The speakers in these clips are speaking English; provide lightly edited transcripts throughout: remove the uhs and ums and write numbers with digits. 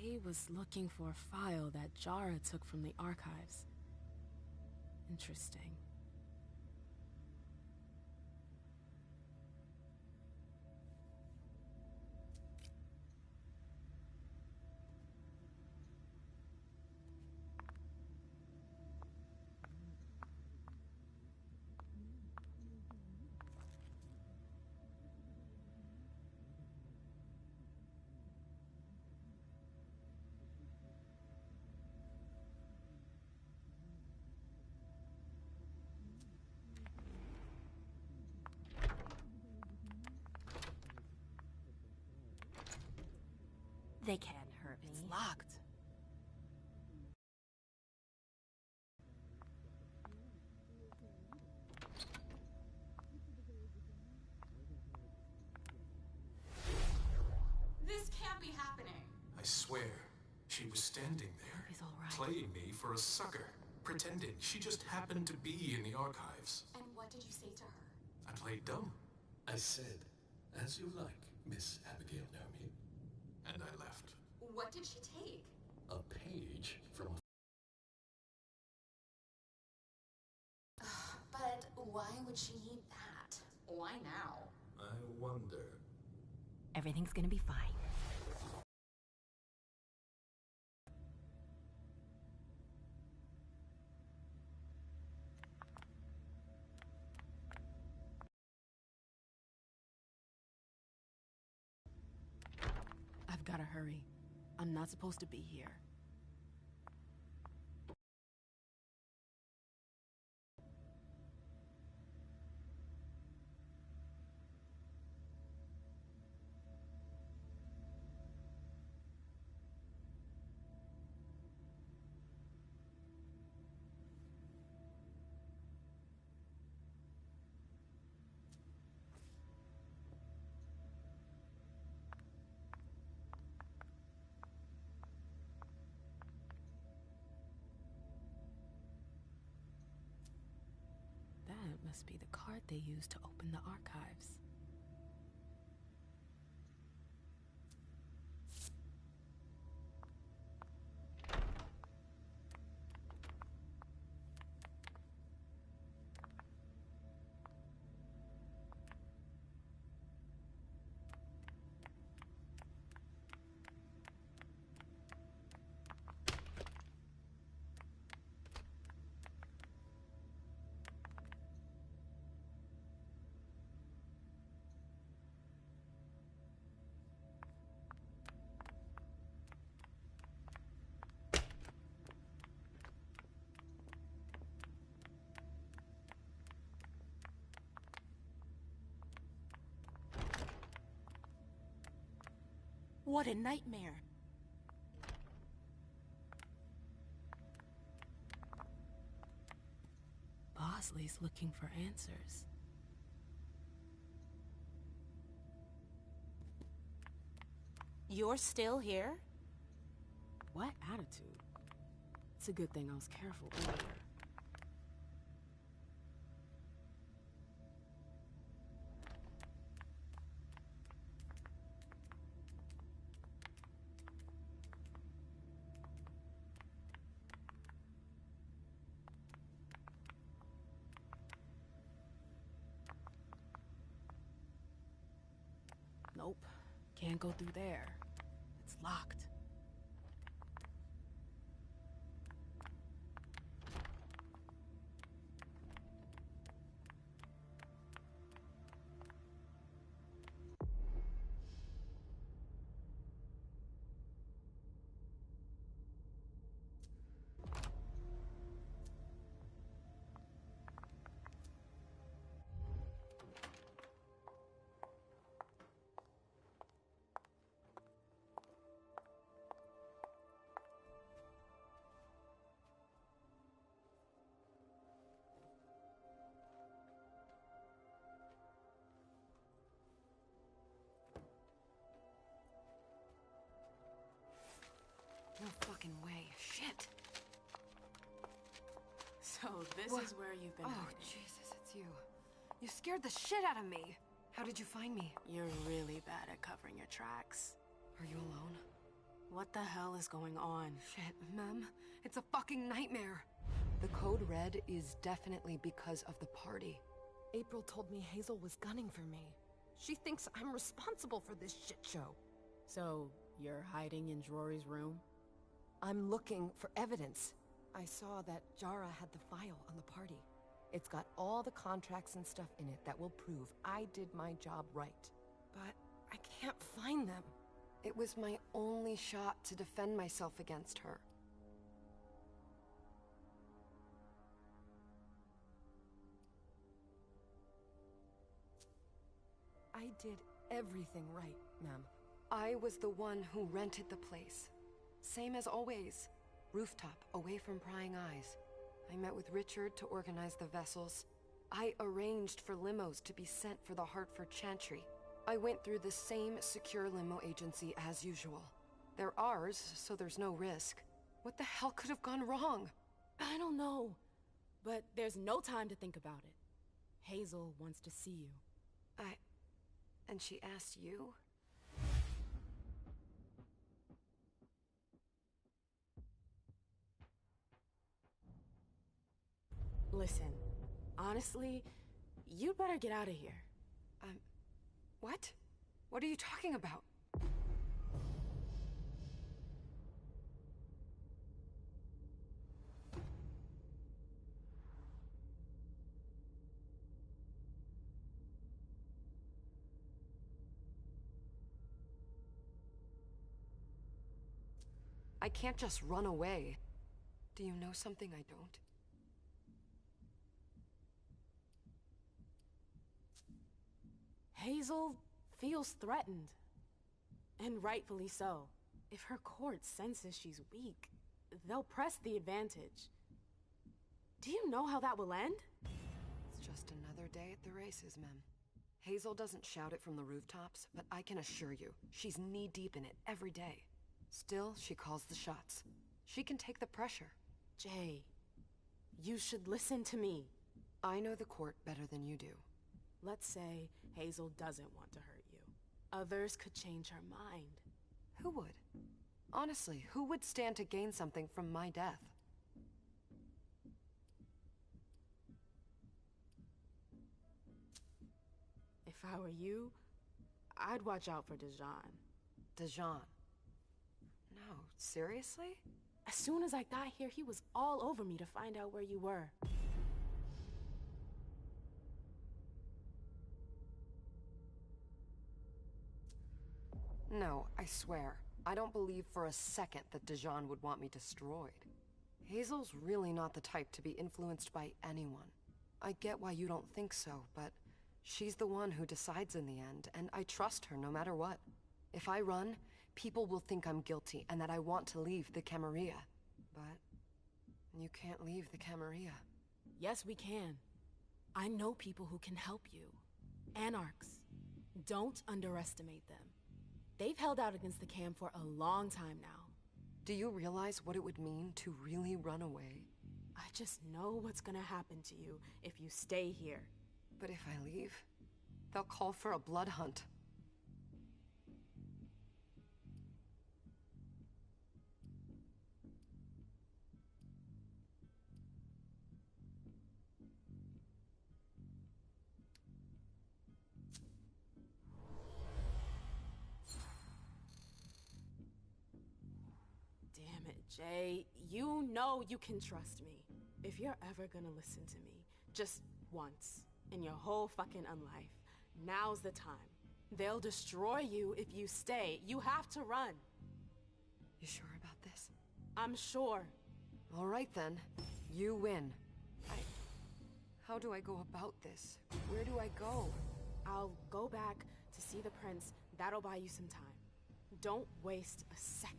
Faye was looking for a file that Jara took from the archives. Interesting. They can't hurt me. It's locked. This can't be happening. I swear, she was standing there, He's all right. playing me for a sucker, pretending she just happened to be in the archives. And what did you say to her? I played dumb. I said, as you like, Miss Abigail Naomi. And I left. What did she take? A page from a... But why would she need that? Why now? I wonder. Everything's gonna be fine. I've gotta hurry. I'm not supposed to be here. That must be the card they used to open the archives. What a nightmare. Bosley's looking for answers. You're still here? What attitude? It's a good thing I was careful earlier. Nope, can't go through there. It's locked. No fucking way. Shit. So this What? is where you've been Oh, hiding. Jesus, it's you. You scared the shit out of me. How did you find me? You're really bad at covering your tracks. Are you alone? What the hell is going on? Shit, Mem. It's a fucking nightmare. The code red is definitely because of the party. April told me Hazel was gunning for me. She thinks I'm responsible for this shit show. So, you're hiding in Drury's room? I'm looking for evidence. I saw that Jara had the file on the party. It's got all the contracts and stuff in it that will prove I did my job right. But I can't find them. It was my only shot to defend myself against her. I did everything right, ma'am. I was the one who rented the place. Same as always. Rooftop, away from prying eyes. I met with Richard to organize the vessels. I arranged for limos to be sent for the Hartford Chantry. I went through the same secure limo agency as usual. They're ours, so there's no risk. What the hell could have gone wrong? I don't know. But there's no time to think about it. Hazel wants to see you. And she asked you? Listen, honestly, you'd better get out of here. What? What are you talking about? I can't just run away. Do you know something I don't? Hazel feels threatened. And rightfully so. If her court senses she's weak, they'll press the advantage. Do you know how that will end? It's just another day at the races, Mem. Hazel doesn't shout it from the rooftops, but I can assure you, she's knee-deep in it every day. Still, she calls the shots. She can take the pressure. Jay, you should listen to me. I know the court better than you do. Let's say Hazel doesn't want to hurt you. Others could change her mind. Who would? Honestly, who would stand to gain something from my death? If I were you, I'd watch out for Dijon. Dijon? No, seriously? As soon as I got here, he was all over me to find out where you were. No, I swear. I don't believe for a second that Dijon would want me destroyed. Hazel's really not the type to be influenced by anyone. I get why you don't think so, but she's the one who decides in the end, and I trust her no matter what. If I run, people will think I'm guilty and that I want to leave the Camarilla. But you can't leave the Camarilla. Yes, we can. I know people who can help you. Anarchs. Don't underestimate them. They've held out against the Cam for a long time now. Do you realize what it would mean to really run away? I just know what's gonna happen to you if you stay here. But if I leave, they'll call for a blood hunt. Damn it, Jay. You know you can trust me. If you're ever gonna listen to me, just once in your whole fucking unlife, now's the time. They'll destroy you if you stay. You have to run. You sure about this? I'm sure. All right then. You win. How do I go about this? Where do I go? I'll go back to see the prince. That'll buy you some time. Don't waste a second.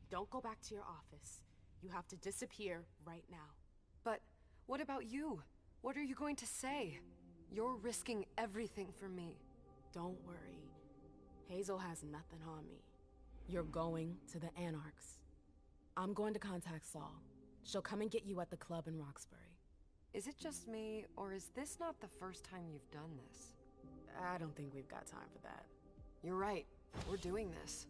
Don't go back to your office. You have to disappear right now. But what about you? What are you going to say? You're risking everything for me. Don't worry. Hazel has nothing on me. You're going to the Anarchs. I'm going to contact Saul. She'll come and get you at the club in Roxbury. Is it just me, or is this not the first time you've done this? I don't think we've got time for that. You're right. We're doing this.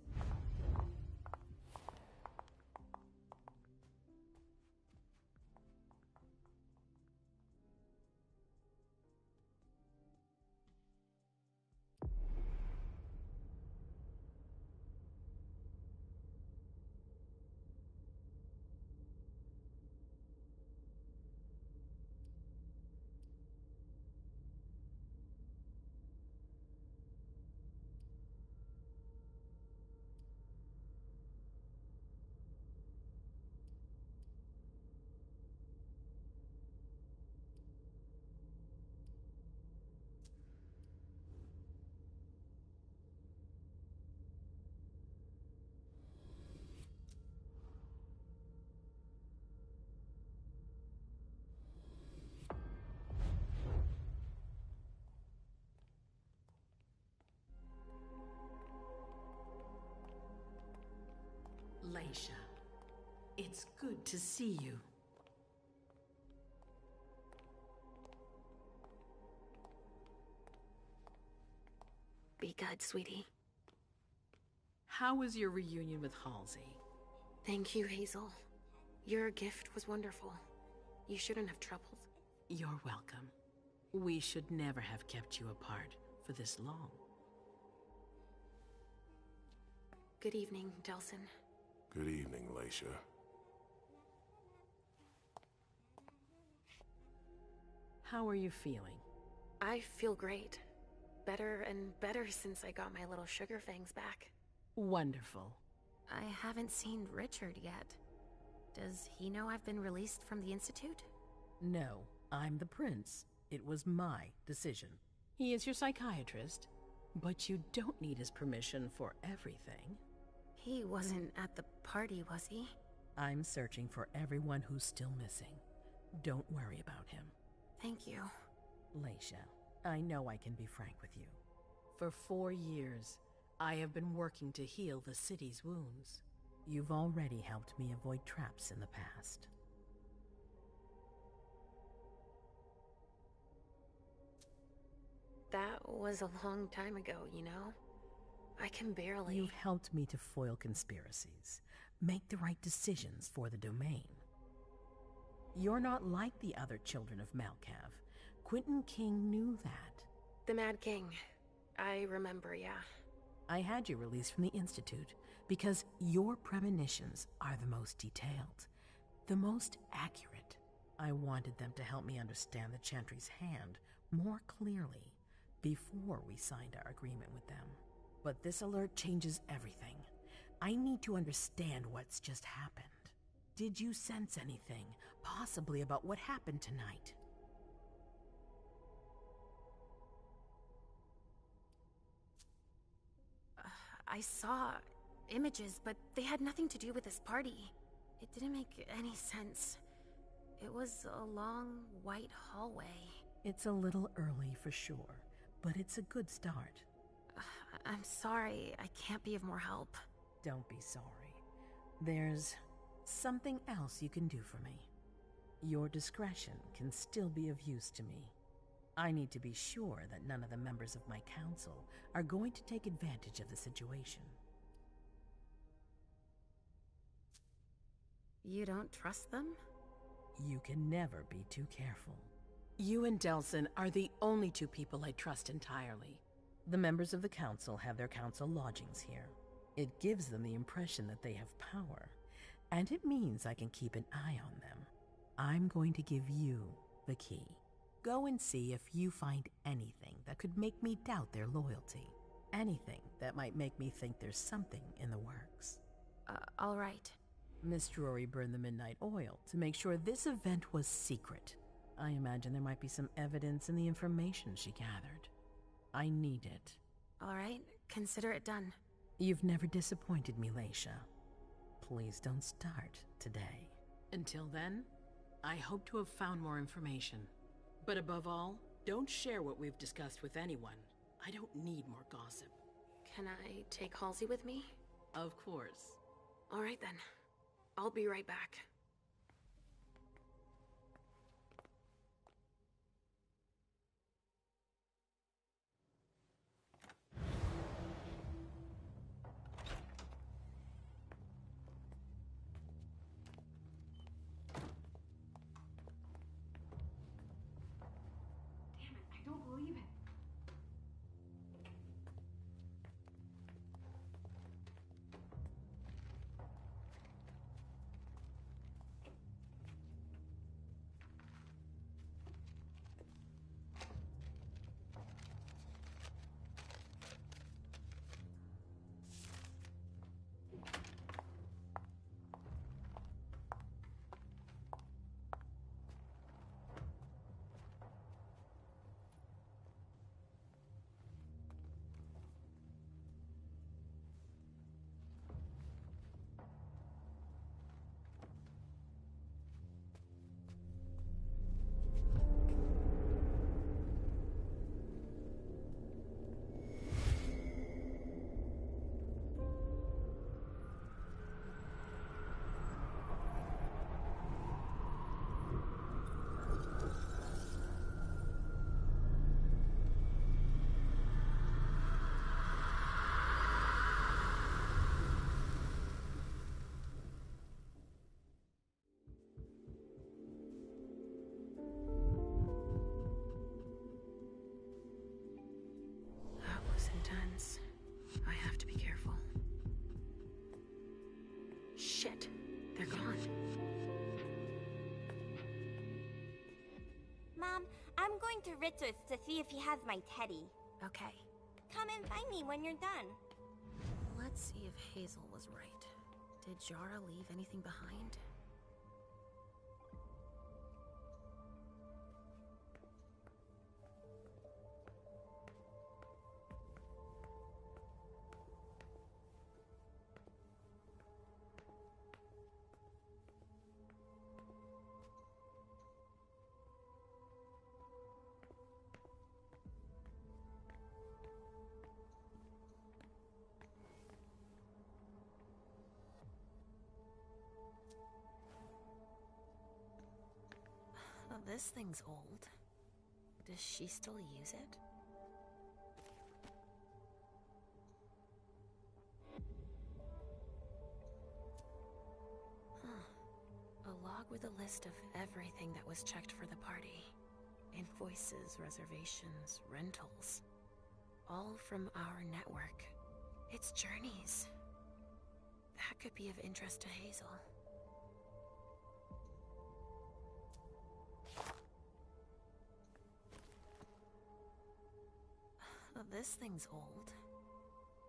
Leisha. It's good to see you. Be good, sweetie. How was your reunion with Halsey? Thank you, Hazel. Your gift was wonderful. You shouldn't have troubled. You're welcome. We should never have kept you apart for this long. Good evening, Delsin. Good evening, Leisha. How are you feeling? I feel great. Better and better since I got my little sugar fangs back. Wonderful. I haven't seen Richard yet. Does he know I've been released from the Institute? No, I'm the prince. It was my decision. He is your psychiatrist, but you don't need his permission for everything. He wasn't at the party, was he? I'm searching for everyone who's still missing. Don't worry about him. Thank you. Leisha, I know I can be frank with you. For 4 years, I have been working to heal the city's wounds. You've already helped me avoid traps in the past. That was a long time ago, you know? I can barely... You've helped me to foil conspiracies, make the right decisions for the domain. You're not like the other children of Malkav. Quentin King knew that. The Mad King. I remember, yeah. I had you released from the Institute because your premonitions are the most detailed, the most accurate. I wanted them to help me understand the Chantry's hand more clearly before we signed our agreement with them. But this alert changes everything. I need to understand what's just happened. Did you sense anything, possibly about what happened tonight? I saw images, but they had nothing to do with this party. It didn't make any sense. It was a long, white hallway. It's a little early for sure, but it's a good start. I'm sorry, I can't be of more help. Don't be sorry. There's something else you can do for me. Your discretion can still be of use to me. I need to be sure that none of the members of my council are going to take advantage of the situation. You don't trust them? You can never be too careful. You and Delsin are the only two people I trust entirely. The members of the council have their council lodgings here. It gives them the impression that they have power, and it means I can keep an eye on them. I'm going to give you the key. Go and see if you find anything that could make me doubt their loyalty. Anything that might make me think there's something in the works. All right. Miss Drury burned the midnight oil to make sure this event was secret. I imagine there might be some evidence in the information she gathered. I need it. All right, consider it done. You've never disappointed me, Leisha. Please don't start today. Until then, I hope to have found more information. But above all, don't share what we've discussed with anyone. I don't need more gossip. Can I take Halsey with me? Of course. All right then. I'll be right back. to Richard's to see if he has my teddy. Okay. Come and find me when you're done. Let's see if Hazel was right. Did Jara leave anything behind? This thing's old. Does she still use it? Huh. A log with a list of everything that was checked for the party. Invoices, reservations, rentals. All from our network. It's journeys. That could be of interest to Hazel. This thing's old.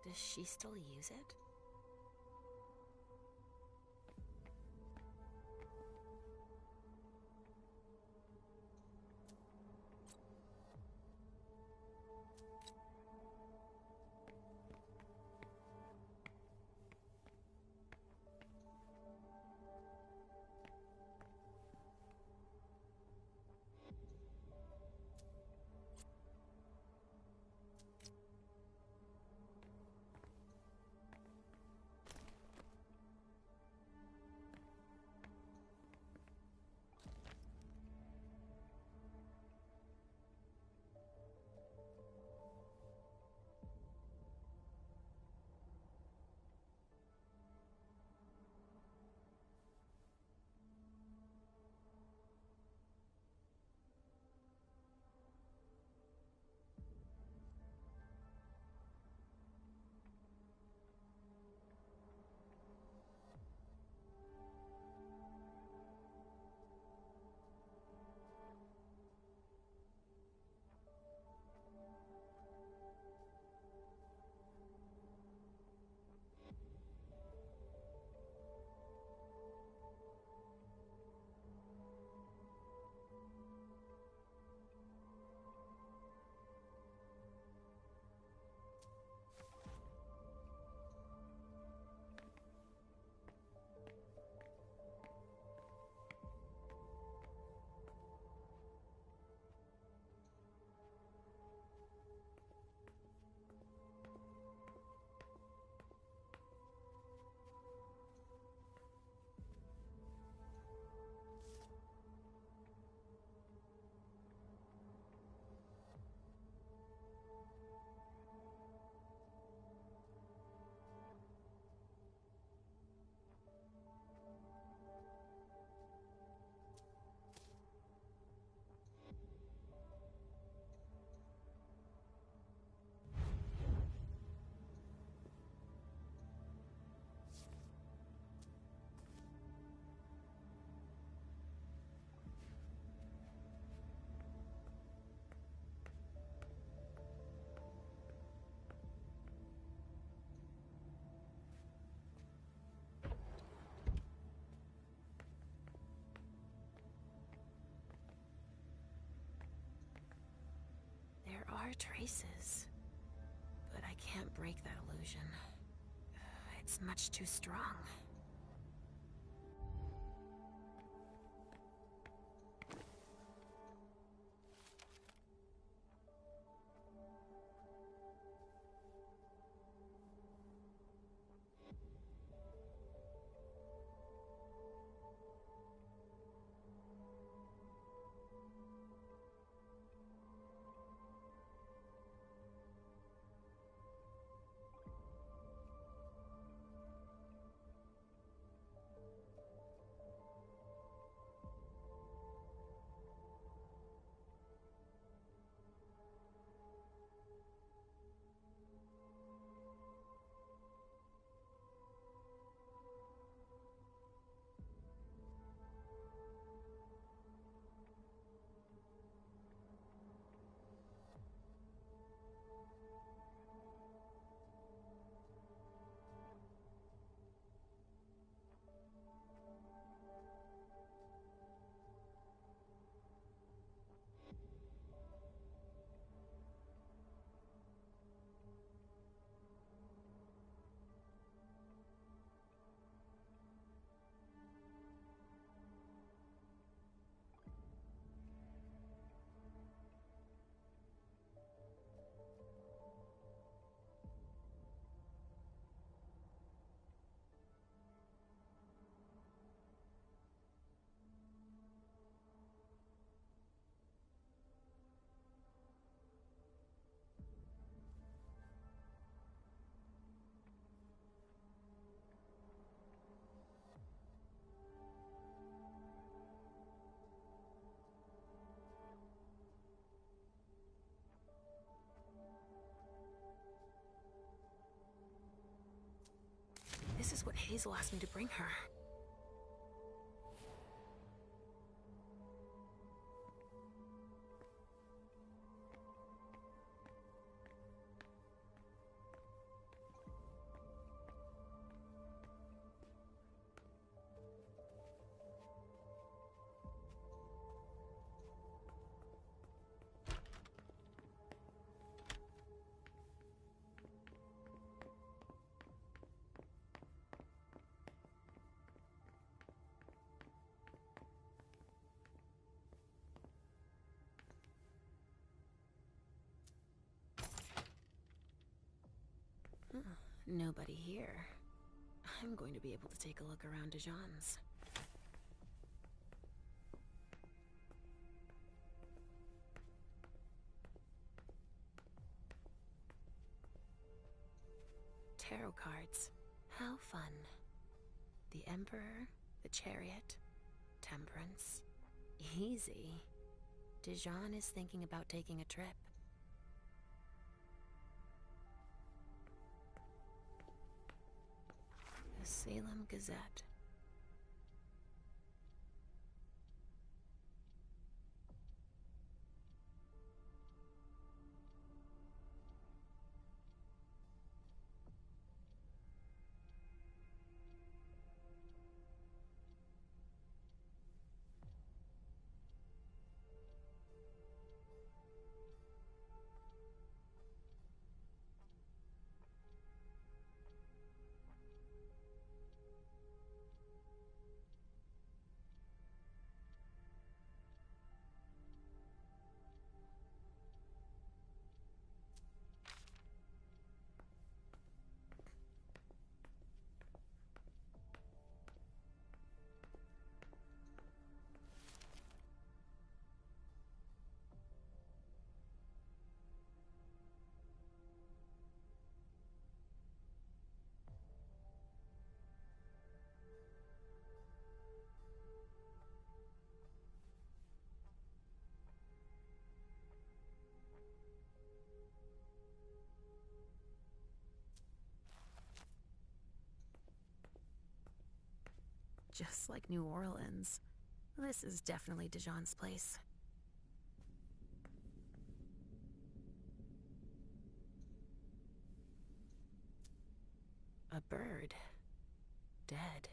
Does she still use it? There are traces, but I can't break that illusion. It's much too strong. This is what Hazel asked me to bring her. Nobody here. I'm going to be able to take a look around Dijon's. Tarot cards. How fun. The Emperor, the Chariot, Temperance. Easy. Dijon is thinking about taking a trip. The Salem Gazette. Just like New Orleans. This is definitely Dijon's place. A bird. Dead.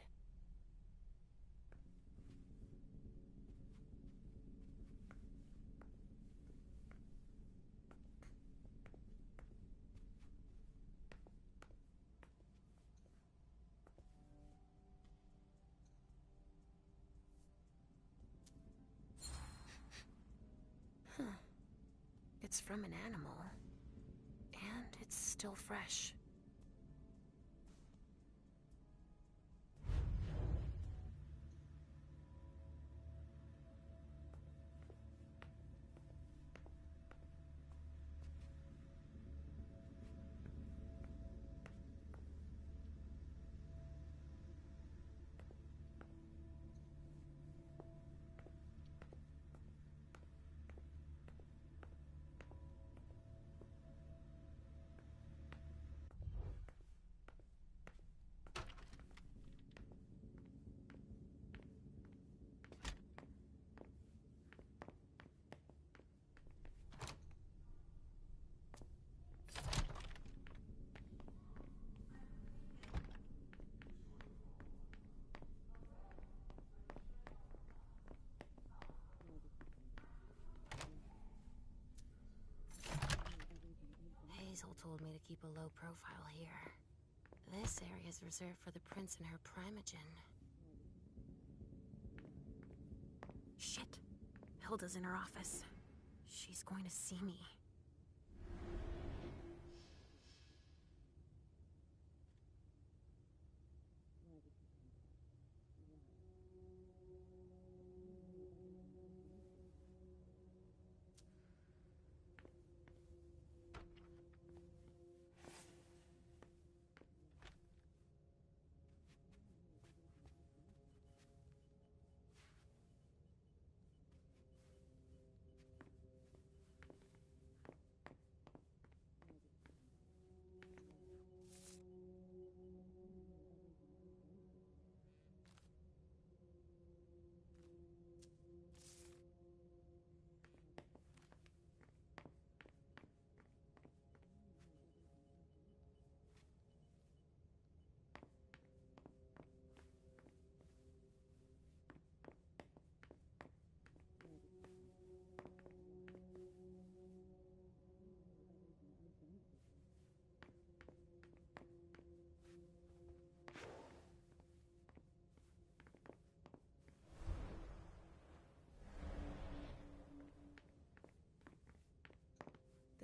It's from an animal. And it's still fresh. Hazel told me to keep a low profile here. This area is reserved for the prince and her primogen. Shit. Hilda's in her office. She's going to see me.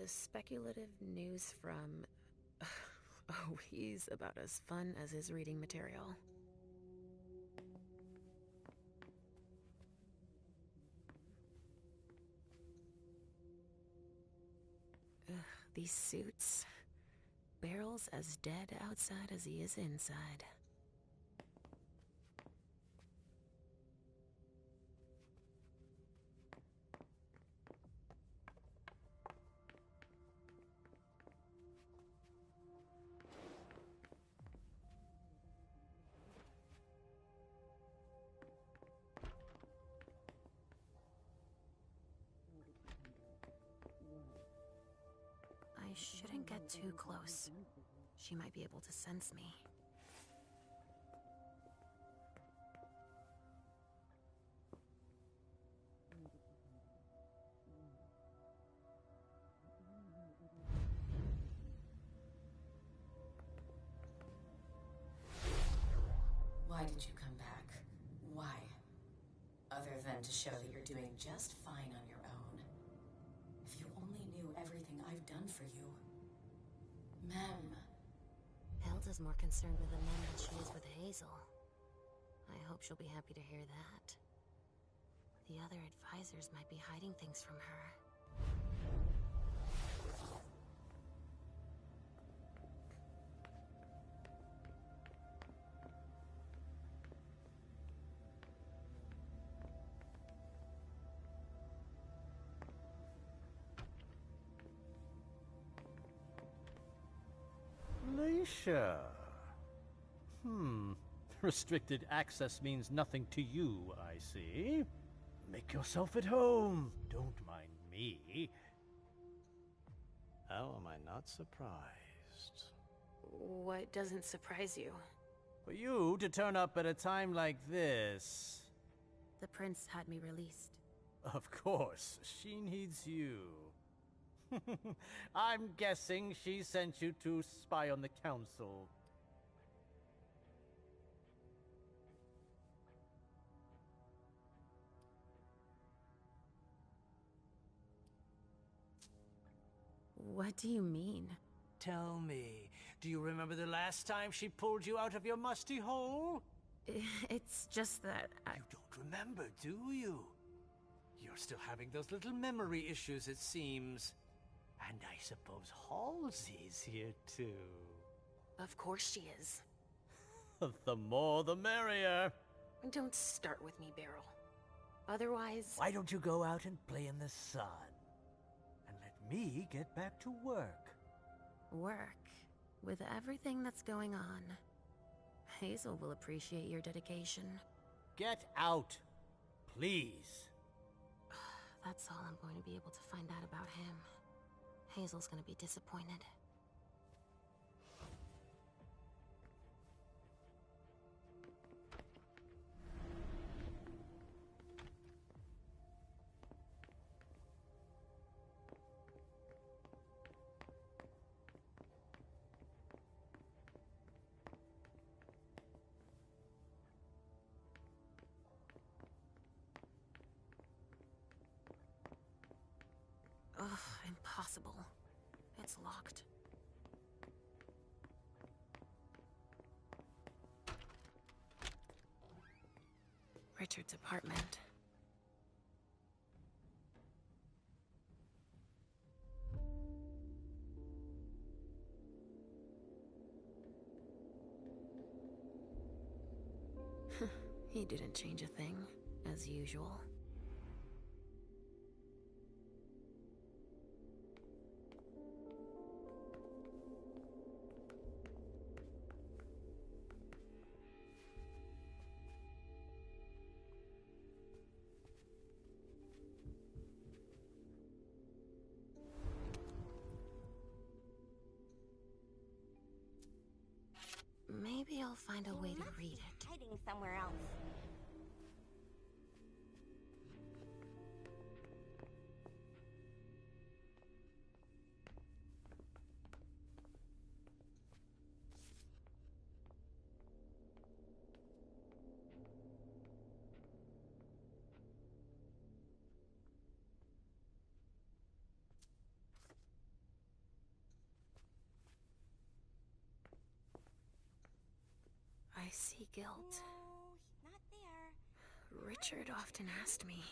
This speculative news from... Oh, he's about as fun as his reading material. Ugh, these suits. Barrel's as dead outside as he is inside. I shouldn't get too close. She might be able to sense me. Why did you come back? Why? Other than to show that you're doing just fine on your own. If you only knew everything I've done for you. Ma'am. Hilda's more concerned with the men than she is with Hazel. I hope she'll be happy to hear that. The other advisors might be hiding things from her. Leisha. Restricted access means nothing to you, I see. Make yourself at home. Don't mind me. How am I not surprised? What doesn't surprise you? For you to turn up at a time like this. The prince had me released. Of course, she needs you. I'm guessing she sent you to spy on the council. What do you mean? Tell me, do you remember the last time she pulled you out of your musty hole? It's just that You don't remember, do you? You're still having those little memory issues, it seems. And I suppose Halsey's here, too. Of course she is. The more the merrier. Don't start with me, Beryl. Otherwise... Why don't you go out and play in the sun? And let me get back to work. Work? With everything that's going on. Hazel will appreciate your dedication. Get out, please. That's all I'm going to be able to find out about him. Hazel's gonna be disappointed. Ugh, impossible. It's locked. Richard's apartment. He didn't change a thing, as usual. Maybe I'll find a way to read it. Hiding somewhere else. see guilt. No, he's not there. Richard often asked me.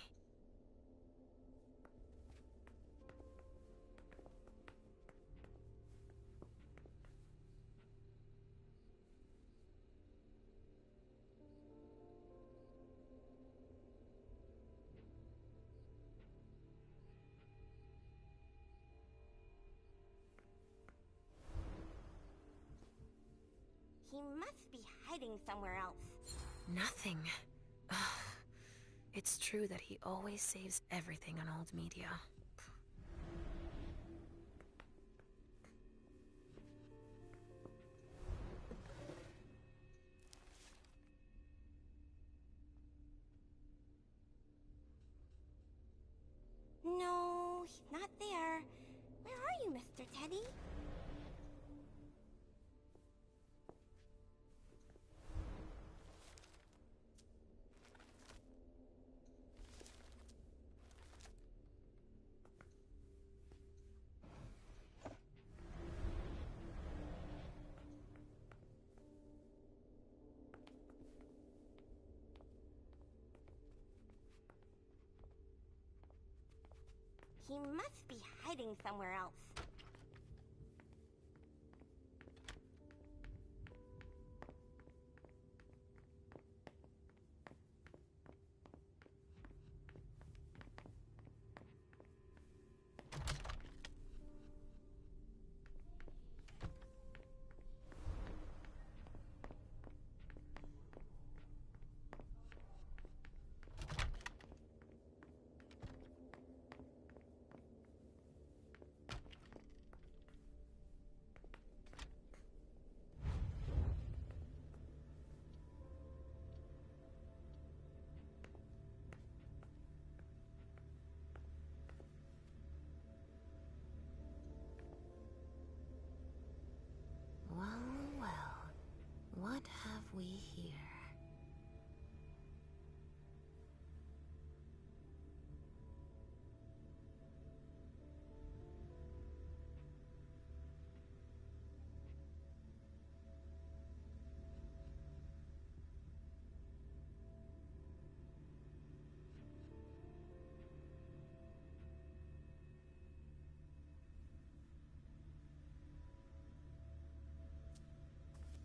He must be hiding somewhere else. Nothing. Ugh. It's true that he always saves everything on old media. No, he's not there. Where are you, Mr. Teddy? He must be hiding somewhere else. What have we here?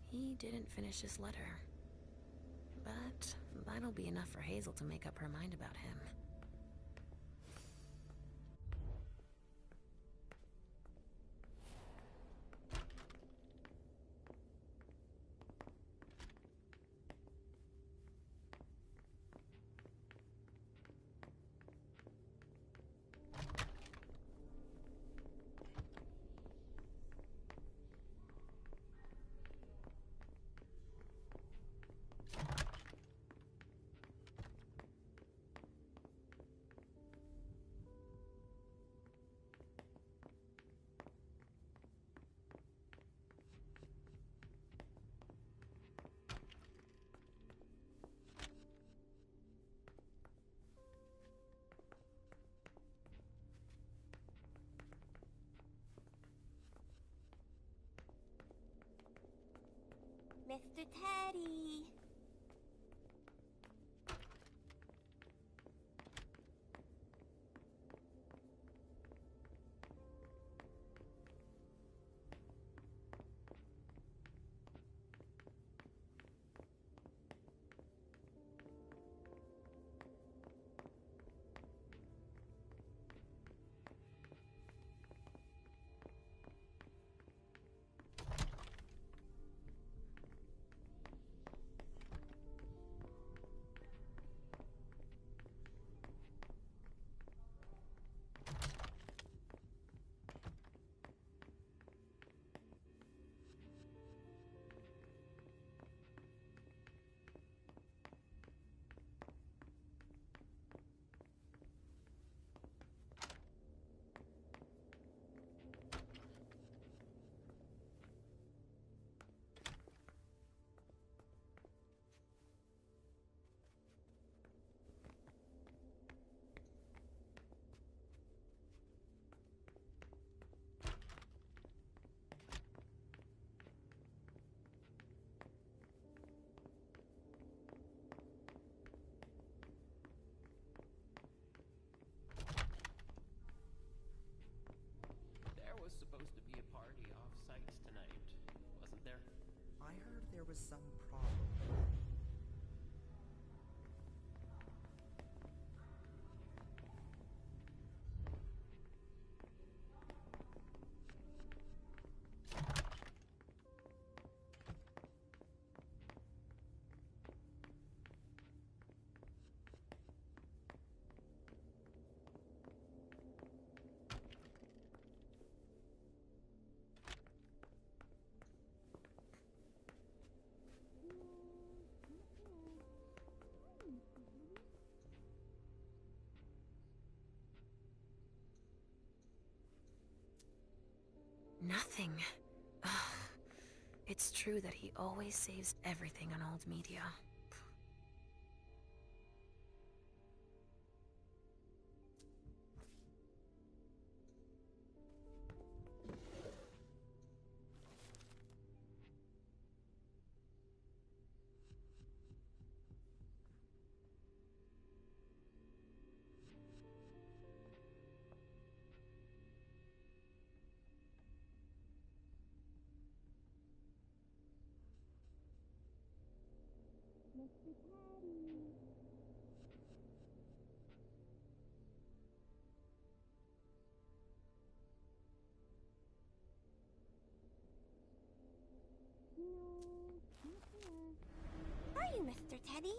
He didn't finish his letter. But that'll be enough for Hazel to make up her mind about him. Mr. Teddy! there? I heard there was some problem. Nothing. Ugh. It's true that he always saves everything on old media. Mr. Teddy. No, not there. Where are you, Mr. Teddy?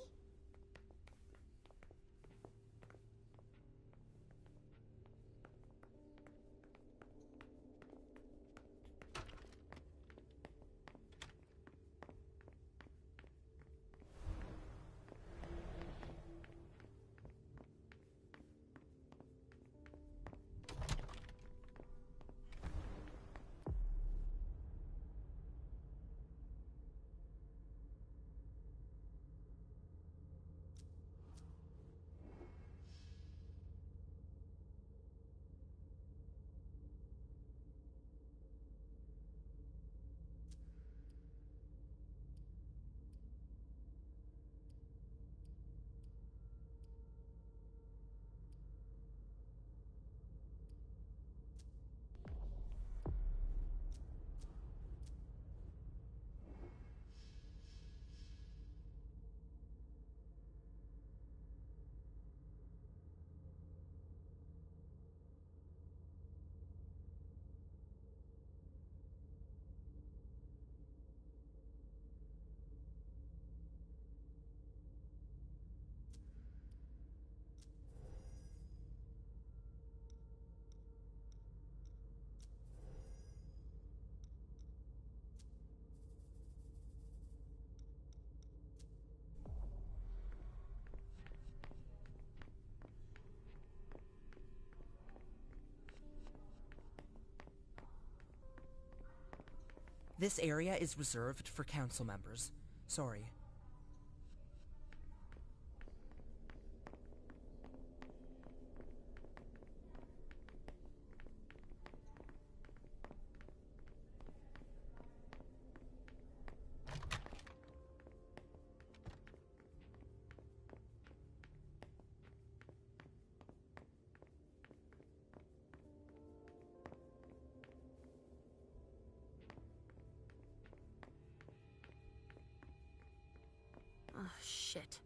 This area is reserved for council members. Sorry. Oh, shit.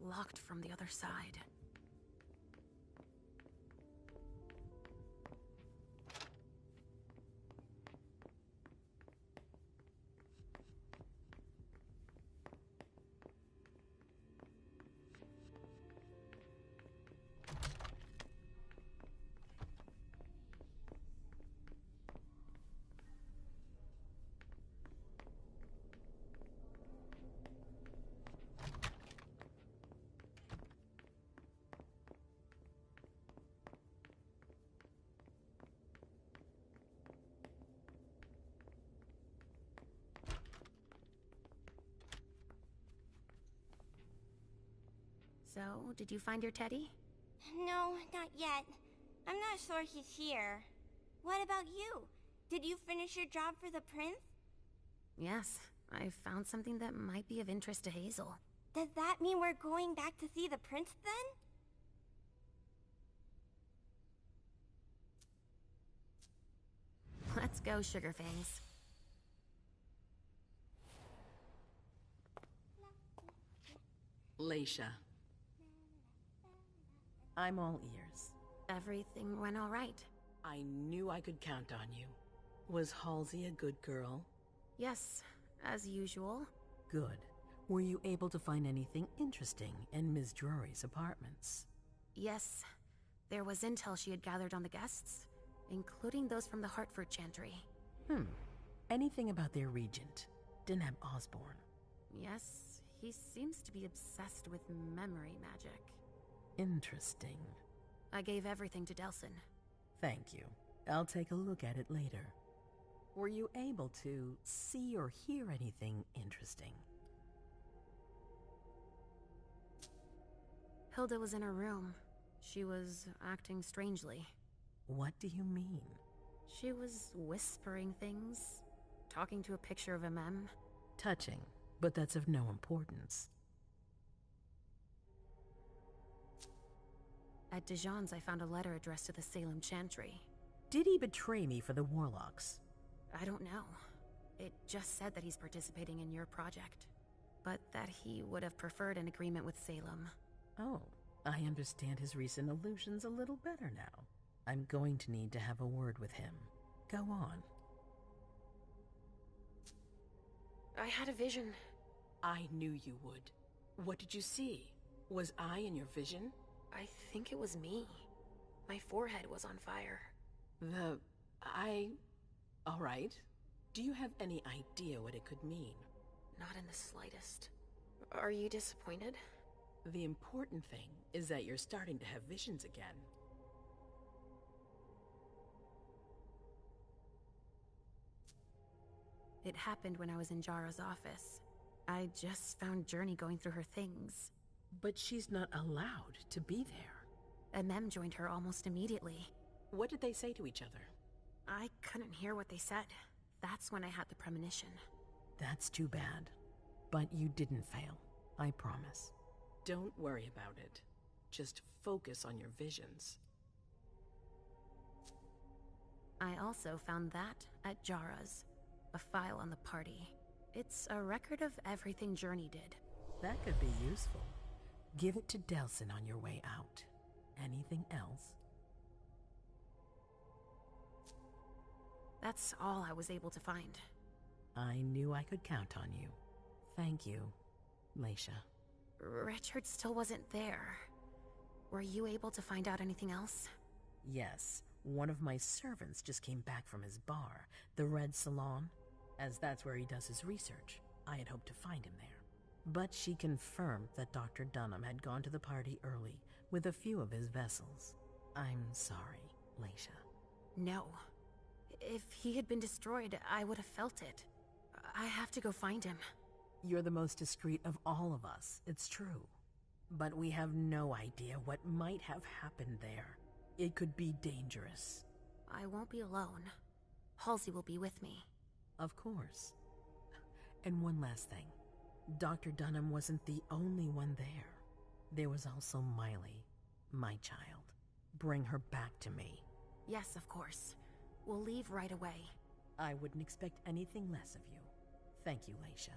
Locked from the other side. So, did you find your teddy? No, not yet. I'm not sure he's here. What about you? Did you finish your job for the prince? Yes, I found something that might be of interest to Hazel. Does that mean we're going back to see the prince then? Let's go, Sugarfangs. Leisha. I'm all ears. Everything went all right. I knew I could count on you. Was Halsey a good girl? Yes, as usual. Good. Were you able to find anything interesting in Ms. Drury's apartments? Yes. There was intel she had gathered on the guests, including those from the Hartford Chantry. Anything about their regent, Deneb Osborne? Yes, he seems to be obsessed with memory magic. Interesting. I gave everything to Delsin. Thank you. I'll take a look at it later. Were you able to see or hear anything interesting? Hilda was in her room. She was acting strangely. What do you mean? She was whispering things, talking to a picture of MM. Touching, but that's of no importance. At Dijon's, I found a letter addressed to the Salem Chantry. Did he betray me for the Warlocks? I don't know. It just said that he's participating in your project, but that he would have preferred an agreement with Salem. Oh, I understand his recent illusions a little better now. I'm going to need to have a word with him. Go on. I had a vision. I knew you would. What did you see? Was I in your vision? I think it was me. My forehead was on fire. All right. Do you have any idea what it could mean? Not in the slightest. Are you disappointed? The important thing is that you're starting to have visions again. It happened when I was in Jara's office. I just found Journey going through her things. But she's not allowed to be there. MM joined her almost immediately. What did they say to each other? I couldn't hear what they said. That's when I had the premonition. That's too bad. But you didn't fail, I promise. Don't worry about it. Just focus on your visions. I also found that at Jara's. A file on the party. It's a record of everything Journey did. That could be useful. Give it to Delsin on your way out. Anything else? That's all I was able to find. I knew I could count on you. Thank you, Leisha. Richard still wasn't there. Were you able to find out anything else? Yes, one of my servants just came back from his bar, the Red Salon. As that's where he does his research, I had hoped to find him there. But she confirmed that Dr. Dunham had gone to the party early with a few of his vessels. I'm sorry, Leisha. No. If he had been destroyed, I would have felt it. I have to go find him. You're the most discreet of all of us, it's true. But we have no idea what might have happened there. It could be dangerous. I won't be alone. Halsey will be with me. Of course. And one last thing. Dr. Dunham wasn't the only one there. There was also Miley, my child. Bring her back to me. Yes, of course. We'll leave right away. I wouldn't expect anything less of you. Thank you, Leisha.